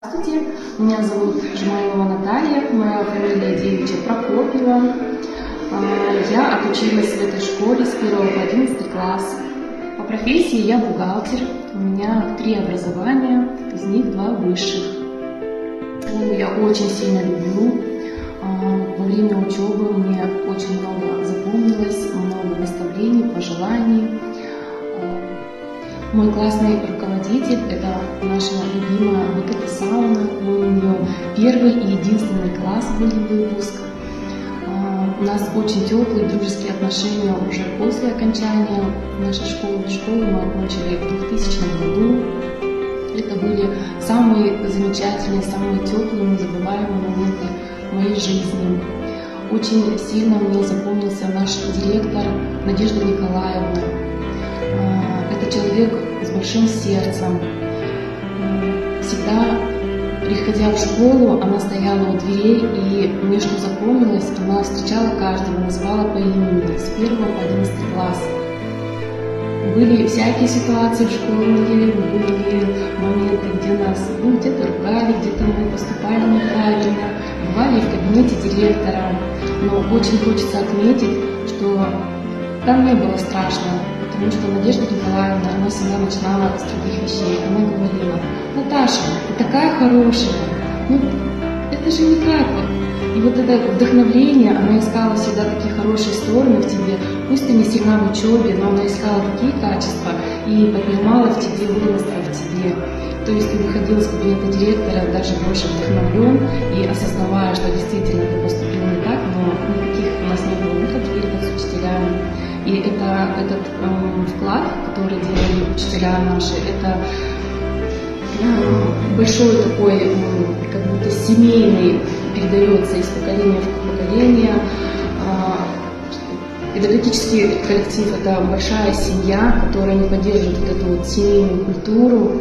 Здравствуйте, меня зовут Жмаилова Наталья, моя фамилия девичья Прокопьева. Я отучилась в этой школе с 1 по 11 класс. По профессии я бухгалтер, у меня 3 образования, из них 2 высших. Школу я очень сильно люблю. Во время учебы мне очень много запомнилось, много наставлений, пожеланий. Мой классный руководитель – это наша любимая Вика Сауна. Мы у нее первый и единственный класс были выпуск. У нас очень теплые дружеские отношения уже после окончания нашей школы. Школу мы окончили в 2000 году. Это были самые замечательные, самые теплые, незабываемые моменты в моей жизни. Очень сильно мне запомнился наш директор Надежда Николаевна. Это человек с большим сердцем. Всегда, приходя в школу, она стояла у дверей, и мне что запомнилось, она встречала каждого, называла по имени, с 1 по 11 класс. Были всякие ситуации в школе, были моменты, где нас где-то ругали, где-то мы поступали неправильно, бывали и в кабинете директора. Но очень хочется отметить, что там не было страшно. Потому что Надежда Николаевна, она всегда начинала с других вещей. Она говорила: Наташа, ты такая хорошая, это же не так вот. И вот это вдохновление, она искала всегда такие хорошие стороны в тебе. Пусть ты не сильна в учебе, но она искала такие качества и поднимала в тебе выросла в тебе. То есть ты выходил из кабинета директора даже больше вдохновлен и осознавая, что действительно ты поступил не так, но никаких у нас не было конфликтов с учителями. И этот вклад, который делали учителя наши, это большой такой, как будто семейный, передается из поколения в поколение. Педагогический коллектив – это большая семья, которая не поддерживает вот эту вот семейную культуру.